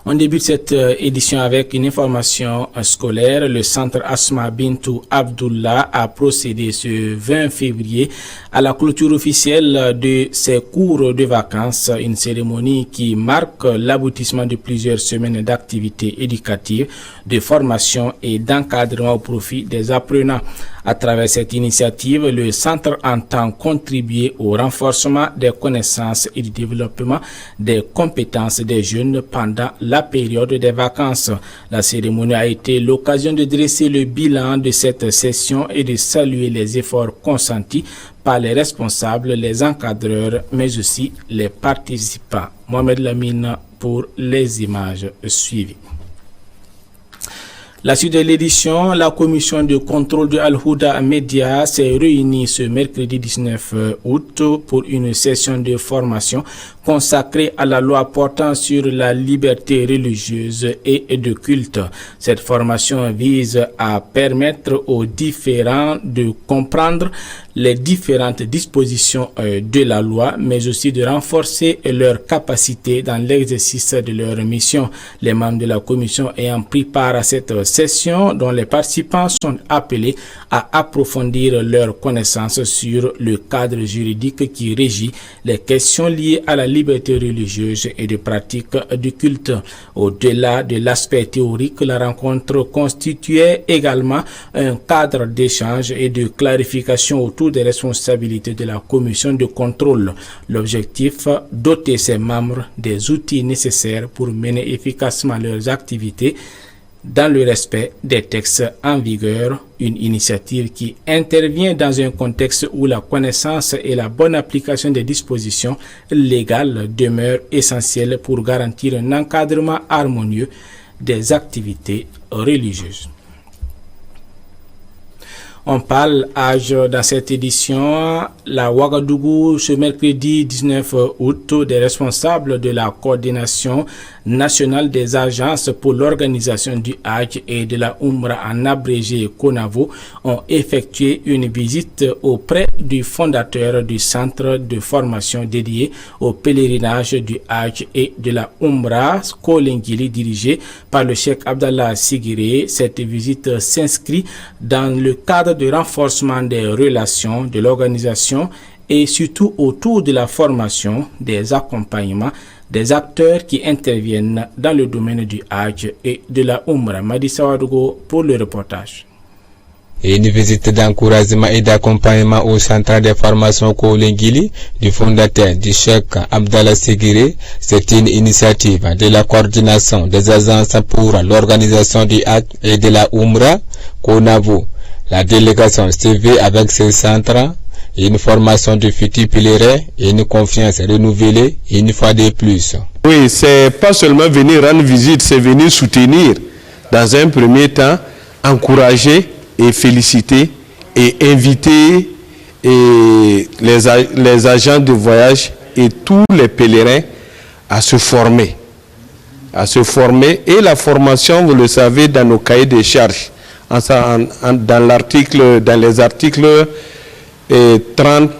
On débute cette édition avec une information scolaire. Le centre Asma Bintou Abdullah a procédé ce 20 février à la clôture officielle de ses cours de vacances, une cérémonie qui marque l'aboutissement de plusieurs semaines d'activités éducatives, de formation et d'encadrement au profit des apprenants. À travers cette initiative, le centre entend contribuer au renforcement des connaissances et du développement des compétences des jeunes pendant la période des vacances. La cérémonie a été l'occasion de dresser le bilan de cette session et de saluer les efforts consentis par les responsables, les encadreurs, mais aussi les participants. Mohamed Lamine pour les images suivies. La suite de l'édition, la commission de contrôle de Al-Houda Media s'est réunie ce mercredi 19 août pour une session de formation consacrée à la loi portant sur la liberté religieuse et de culte. Cette formation vise à permettre aux différents de comprendre les différentes dispositions de la loi, mais aussi de renforcer leur capacité dans l'exercice de leur mission. Les membres de la commission ayant pris part à cette session, dont les participants sont appelés à approfondir leurs connaissances sur le cadre juridique qui régit les questions liées à la liberté religieuse et de pratique du culte. Au-delà de l'aspect théorique, la rencontre constituait également un cadre d'échange et de clarification autour des responsabilités de la commission de contrôle. L'objectif, doter ses membres des outils nécessaires pour mener efficacement leurs activités dans le respect des textes en vigueur, une initiative qui intervient dans un contexte où la connaissance et la bonne application des dispositions légales demeurent essentielles pour garantir un encadrement harmonieux des activités religieuses. On parle âge dans cette édition. La Ouagadougou, ce mercredi 19 août, des responsables de la coordination nationale des agences pour l'organisation du Hajj et de la Umrah en abrégé CONAVO ont effectué une visite auprès du fondateur du centre de formation dédié au pèlerinage du Hajj et de la Umrah, Kolingili, dirigé par le cheikh Abdallah Sigiré. Cette visite s'inscrit dans le cadre de renforcement des relations, de l'organisation et surtout autour de la formation, des accompagnements des acteurs qui interviennent dans le domaine du Hajj et de la Umrah. Madi Sawadogo pour le reportage. Une visite d'encouragement et d'accompagnement au centre de formation Kolingili du fondateur du cheikh Abdallah Sigiré. C'est une initiative de la coordination des agences pour l'organisation du Hajj et de la Umrah, CONAVO. La délégation suivie avec ce centre, une formation de futurs pèlerins et une confiance renouvelée une fois de plus. Oui, c'est pas seulement venir rendre visite, c'est venir soutenir. Dans un premier temps, encourager et féliciter et inviter les agents de voyage et tous les pèlerins à se former. Et la formation, vous le savez, dans nos cahiers de charges. Dans les articles 30,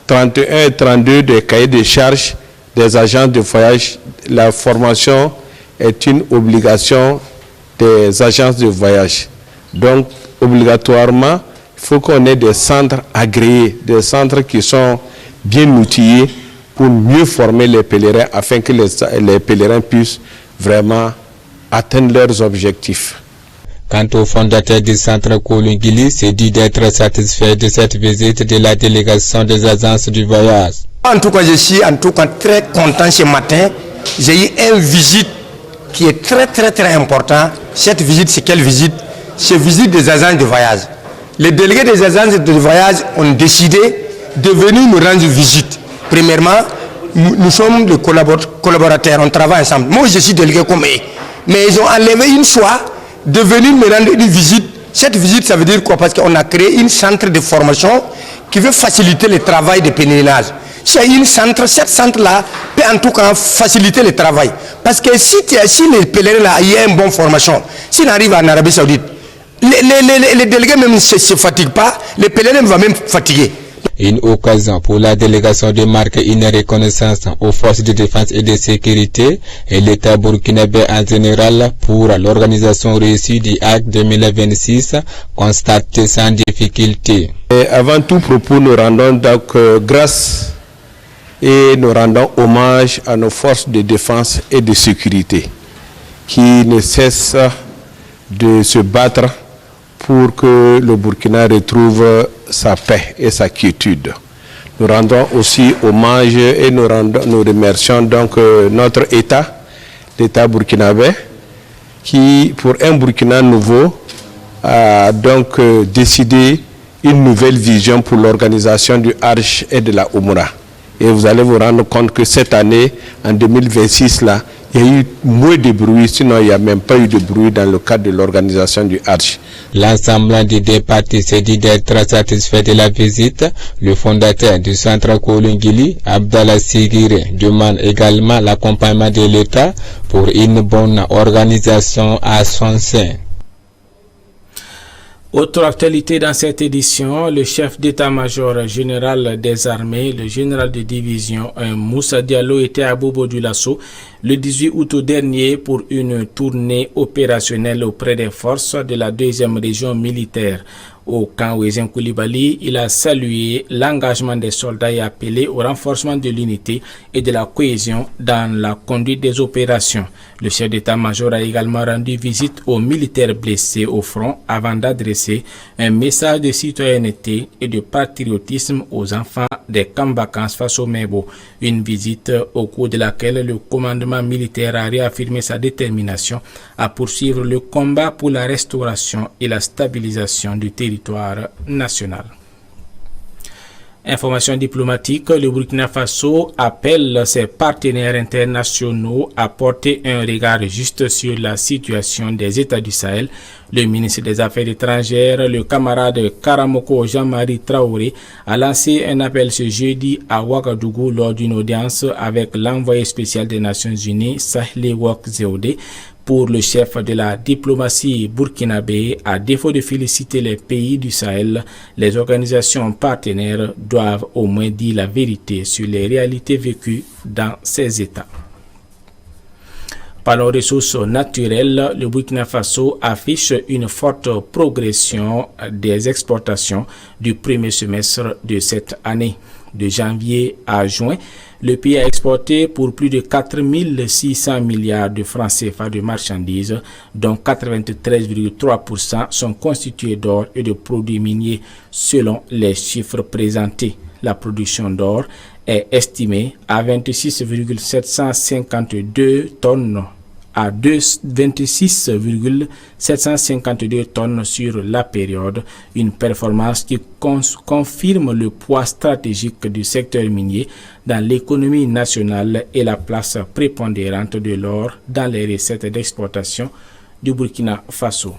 31 et 32 des cahiers de charges des agents de voyage, la formation est une obligation des agences de voyage. Donc, obligatoirement, il faut qu'on ait des centres agréés, des centres qui sont bien outillés pour mieux former les pèlerins afin que les pèlerins puissent vraiment atteindre leurs objectifs. Quant au fondateur du centre Kolingili, c'est dit d'être satisfait de cette visite de la délégation des agences du voyage. En tout cas, je suis très content ce matin. J'ai eu une visite qui est très importante. Cette visite, c'est quelle visite? C'est visite des agences de voyage. Les délégués des agences de voyage ont décidé de venir nous rendre visite. Premièrement, nous sommes des collaborateurs, on travaille ensemble. Moi, je suis délégué comme eux. Mais ils ont enlevé une choix de venir me rendre une visite. Cette visite, ça veut dire quoi? Parce qu'on a créé un centre de formation qui veut faciliter le travail des pèlerinages. Cet centre-là peut en tout cas faciliter le travail. Parce que si les pèlerins là, il y a une bonne formation, s'ils arrivent en Arabie Saoudite, les délégués même ne se fatiguent pas, les pèlerins vont même fatiguer. Une occasion pour la délégation de marquer une reconnaissance aux forces de défense et de sécurité et l'État burkinabé en général pour l'organisation réussie du Hack 2026 constatée sans difficulté. Et avant tout propos, nous rendons donc grâce et nous rendons hommage à nos forces de défense et de sécurité qui ne cessent de se battre pour que le Burkina retrouve sa paix et sa quiétude. Nous rendons aussi hommage et nous remercions donc notre État, l'État burkinabé, qui pour un Burkina nouveau a donc décidé une nouvelle vision pour l'organisation du Hajj et de la Umrah. Et vous allez vous rendre compte que cette année, en 2026, là, il y a eu moins de bruit, sinon il n'y a même pas eu de bruit dans le cadre de l'organisation du Hajj. L'ensemble des deux parties s'est dit d'être satisfait de la visite. Le fondateur du centre Kolingili, Abdallah Sigire, demande également l'accompagnement de l'État pour une bonne organisation à son sein. Autre actualité dans cette édition, le chef d'état-major général des armées, le général de division Moussa Diallo était à Bobo Dioulasso le 18 août dernier pour une tournée opérationnelle auprès des forces de la 2e région militaire. Au camp Ouézin Koulibaly, il a salué l'engagement des soldats et appelé au renforcement de l'unité et de la cohésion dans la conduite des opérations. Le chef d'état-major a également rendu visite aux militaires blessés au front avant d'adresser un message de citoyenneté et de patriotisme aux enfants des camps vacances face au Mebo. Une visite au cours de laquelle le commandement militaire a réaffirmé sa détermination à poursuivre le combat pour la restauration et la stabilisation du territoire national. Information diplomatique, le Burkina Faso appelle ses partenaires internationaux à porter un regard juste sur la situation des États du Sahel. Le ministre des Affaires étrangères, le camarade Karamoko Jean-Marie Traoré, a lancé un appel ce jeudi à Ouagadougou lors d'une audience avec l'envoyé spécial des Nations Unies, Sahle Wok Zewde. Pour le chef de la diplomatie burkinabé, à défaut de féliciter les pays du Sahel, les organisations partenaires doivent au moins dire la vérité sur les réalités vécues dans ces États. Par les ressources naturelles, le Burkina Faso affiche une forte progression des exportations du premier semestre de cette année. De janvier à juin, le pays a exporté pour plus de 4 600 milliards de francs CFA de marchandises, dont 93,3% sont constitués d'or et de produits miniers selon les chiffres présentés. La production d'or est estimée à 26,752 tonnes à 26,752 tonnes sur la période, une performance qui confirme le poids stratégique du secteur minier dans l'économie nationale et la place prépondérante de l'or dans les recettes d'exportation du Burkina Faso.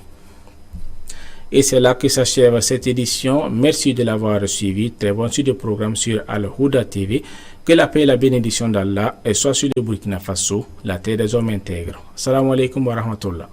Et c'est là que s'achève cette édition. Merci de l'avoir suivi. Très bonne suite de programme sur Al-Huda TV. Que la paix et la bénédiction d'Allah soit sur le Burkina Faso, la terre des hommes intègres. Salam alaikum wa rahmatullah.